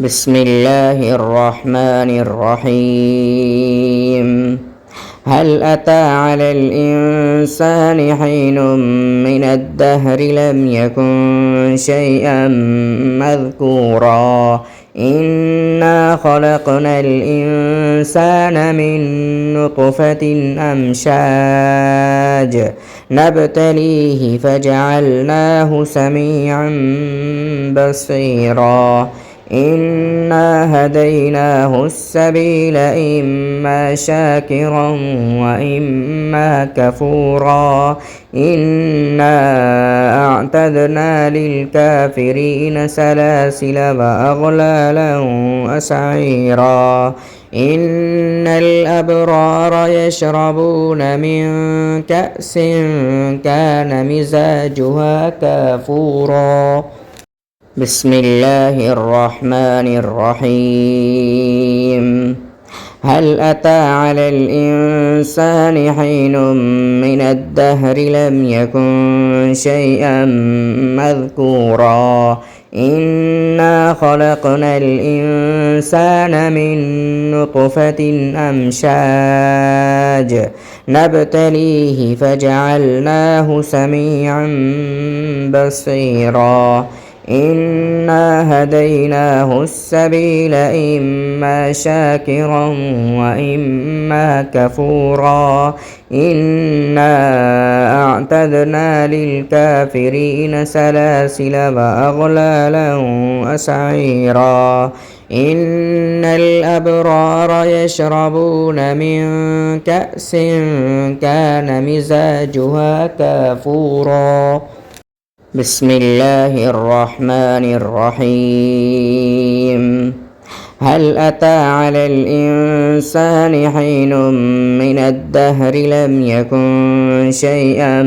بسم الله الرحمن الرحيم. هل أتى على الإنسان حين من الدهر لم يكن شيئا مذكورا إنا خلقنا الإنسان من نطفة أمشاج نبتليه فجعلناه سميعا بصيرا إنا هديناه السبيل إما شاكرا وإما كفورا إنا أعتدنا للكافرين سلاسل وأغلالا وسعيرا إن الأبرار يشربون من كأس كان مزاجها كافورا بسم الله الرحمن الرحيم. هل أتى على الإنسان حين من الدهر لم يكن شيئا مذكورا إنا خلقنا الإنسان من نطفة أمشاج نبتليه فجعلناه سميعا بصيرا إنا هديناه السبيل إما شاكرا وإما كفورا إنا أعتدنا للكافرين سلاسل وأغلالا وسعيرا إن الأبرار يشربون من كأس كان مزاجها كافورا بسم الله الرحمن الرحيم. هل أتى على الإنسان حين من الدهر لم يكن شيئا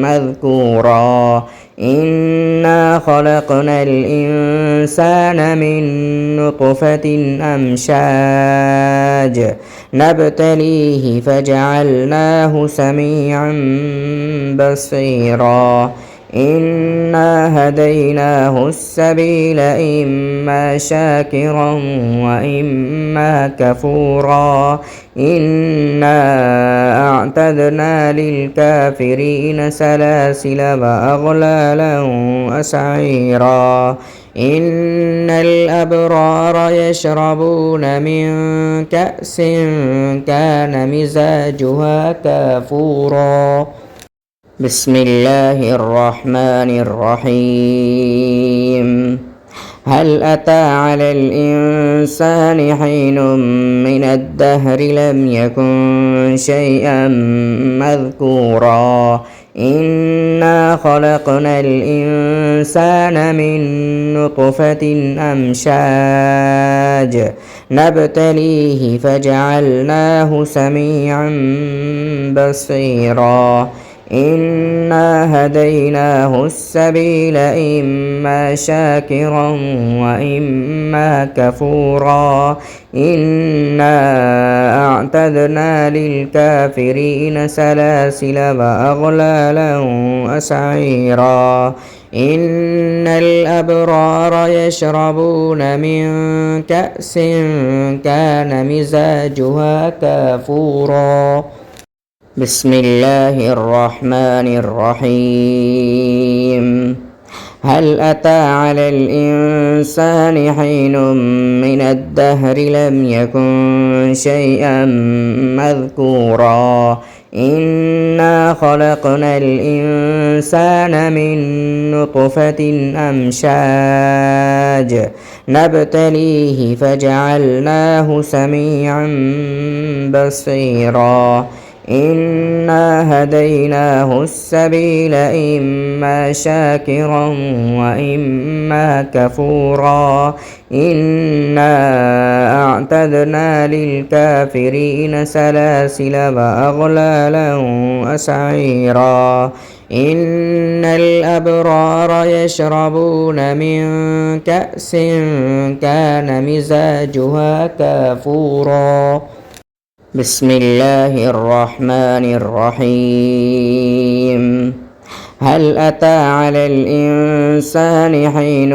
مذكورا إنا خلقنا الإنسان من نطفة أمشاج نبتليه فجعلناه سميعا بصيرا إنا هديناه السبيل إما شاكرا وإما كفورا إنا أعتدنا للكافرين سلاسل وأغلالا وسعيرا إن الأبرار يشربون من كأس كان مزاجها كافورا بسم الله الرحمن الرحيم. هل أتى على الإنسان حين من الدهر لم يكن شيئا مذكورا إنا خلقنا الإنسان من نطفة أمشاج نبتليه فجعلناه سميعا بصيرا إنا هديناه السبيل إما شاكرا وإما كفورا إنا أعتدنا للكافرين سلاسل وأغلالا وسعيرا إن الأبرار يشربون من كأس كان مزاجها كافورا بسم الله الرحمن الرحيم. هل أتى على الإنسان حين من الدهر لم يكن شيئا مذكورا إنا خلقنا الإنسان من نطفة أمشاج نبتليه فجعلناه سميعا بصيرا إنا هديناه السبيل إما شاكرا وإما كفورا إنا أعتدنا للكافرين سلاسل وأغلالا وسعيرا إن الأبرار يشربون من كأس كان مزاجها كافورا بسم الله الرحمن الرحيم. هل أتى على الإنسان حين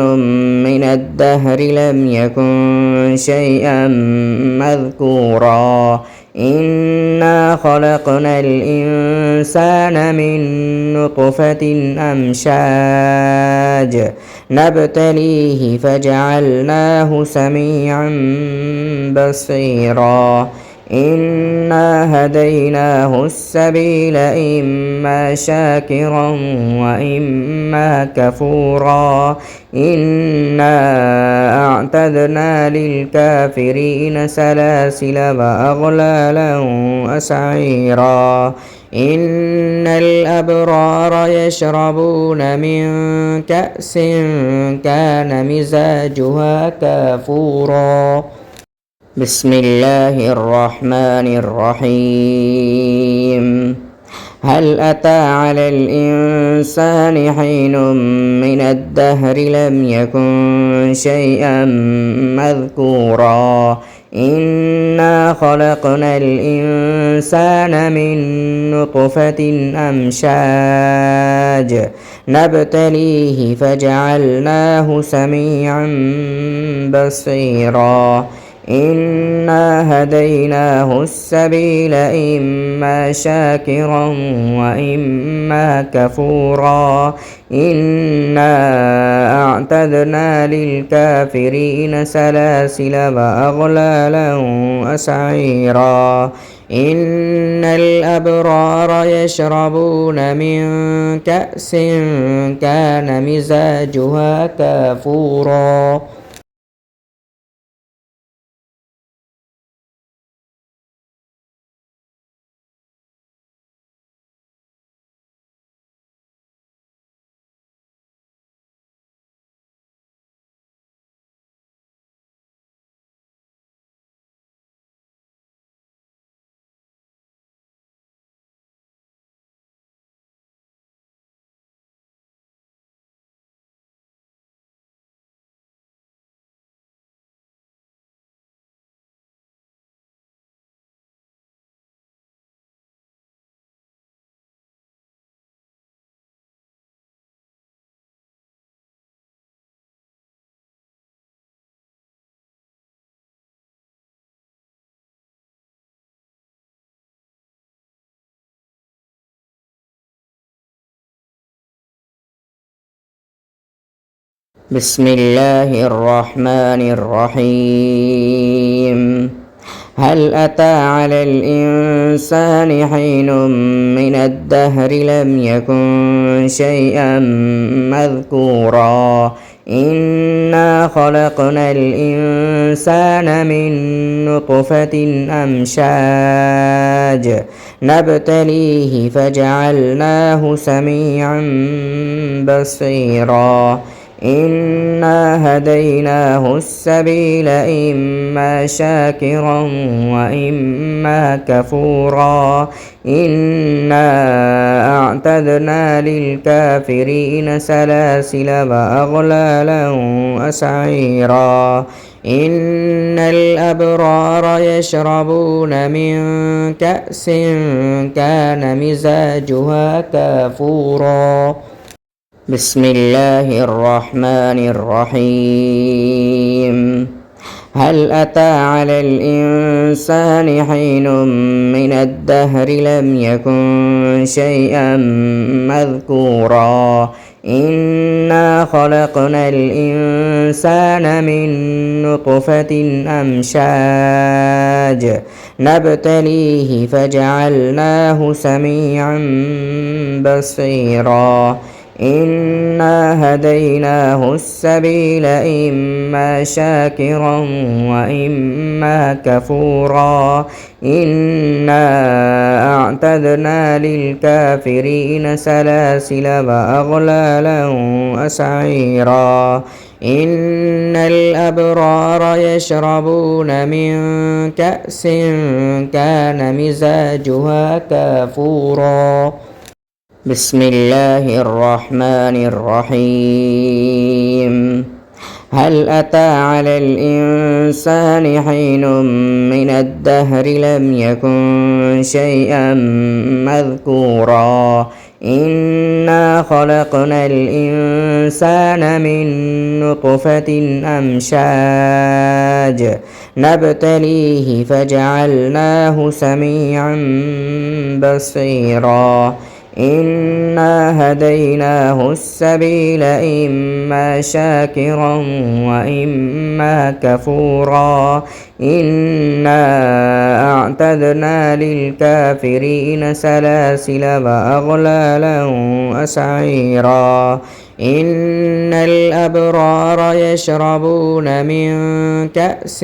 من الدهر لم يكن شيئا مذكورا إنا خلقنا الإنسان من نطفة أمشاج نبتليه فجعلناه سميعا بصيرا إنا هديناه السبيل إما شاكرا وإما كفورا إنا أعتدنا للكافرين سلاسل وأغلالا وسعيرا إن الأبرار يشربون من كأس كان مزاجها كافورا بسم الله الرحمن الرحيم هل أتى على الإنسان حين من الدهر لم يكن شيئا مذكورا إنا خلقنا الإنسان من نطفة أمشاج نبتليه فجعلناه سميعا بصيرا إنا هديناه السبيل إما شاكرا وإما كفورا إنا أعتدنا للكافرين سلاسل وأغلالا وسعيرا إن الأبرار يشربون من كأس كان مزاجها كافورا بسم الله الرحمن الرحيم هل أتى على الإنسان حين من الدهر لم يكن شيئا مذكورا إنا خلقنا الإنسان من نطفة أمشاج نبتليه فجعلناه سميعا بصيرا إنا هديناه السبيل إما شاكرا وإما كفورا إنا أعتدنا للكافرين سلاسل وأغلالا وسعيرا إن الأبرار يشربون من كأس كان مزاجها كافورا بسم الله الرحمن الرحيم هل أتى على الإنسان حين من الدهر لم يكن شيئا مذكورا إنا خلقنا الإنسان من نطفة أمشاج نبتليه فجعلناه سميعا بصيرا إنا هديناه السبيل إما شاكرا وإما كفورا إنا أعتدنا للكافرين سلاسل وأغلالا وسعيرا إن الأبرار يشربون من كأس كان مزاجها كافورا بسم الله الرحمن الرحيم هل أتى على الإنسان حين من الدهر لم يكن شيئا مذكورا إنا خلقنا الإنسان من نطفة أمشاج نبتليه فجعلناه سميعا بصيرا إنا هديناه السبيل إما شاكرا وإما كفورا إنا أعتدنا للكافرين سلاسل وأغلالا وسعيرا إن الأبرار يشربون من كأس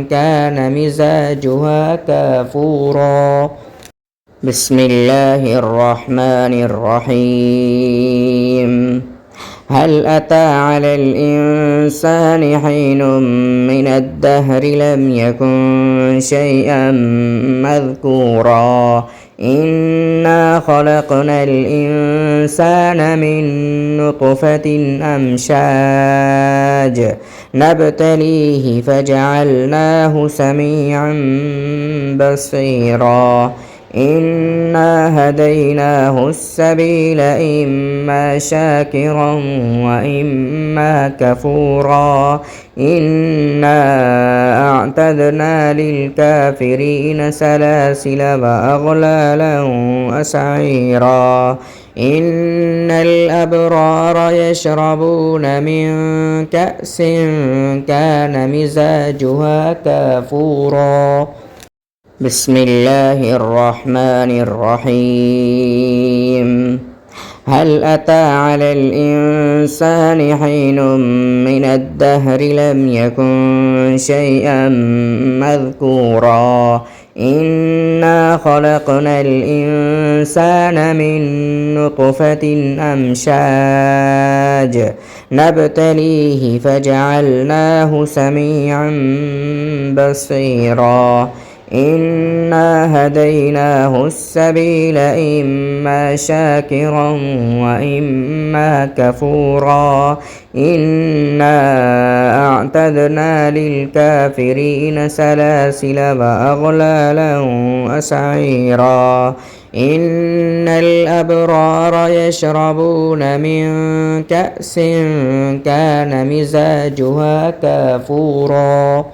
كان مزاجها كافورا بسم الله الرحمن الرحيم هل أتى على الإنسان حين من الدهر لم يكن شيئا مذكورا إنا خلقنا الإنسان من نطفة أمشاج نبتليه فجعلناه سميعا بصيرا إنا هديناه السبيل إما شاكرا وإما كفورا إنا أعتدنا للكافرين سلاسل وأغلالا وسعيرا إن الأبرار يشربون من كأس كان مزاجها كافورا بسم الله الرحمن الرحيم هل أتى على الإنسان حين من الدهر لم يكن شيئا مذكورا إنا خلقنا الإنسان من نطفة أمشاج نبتليه فجعلناه سميعا بصيرا إنا هديناه السبيل إما شاكرا وإما كفورا إنا أعتدنا للكافرين سلاسل وأغلالا وسعيرا إن الأبرار يشربون من كأس كان مزاجها كافورا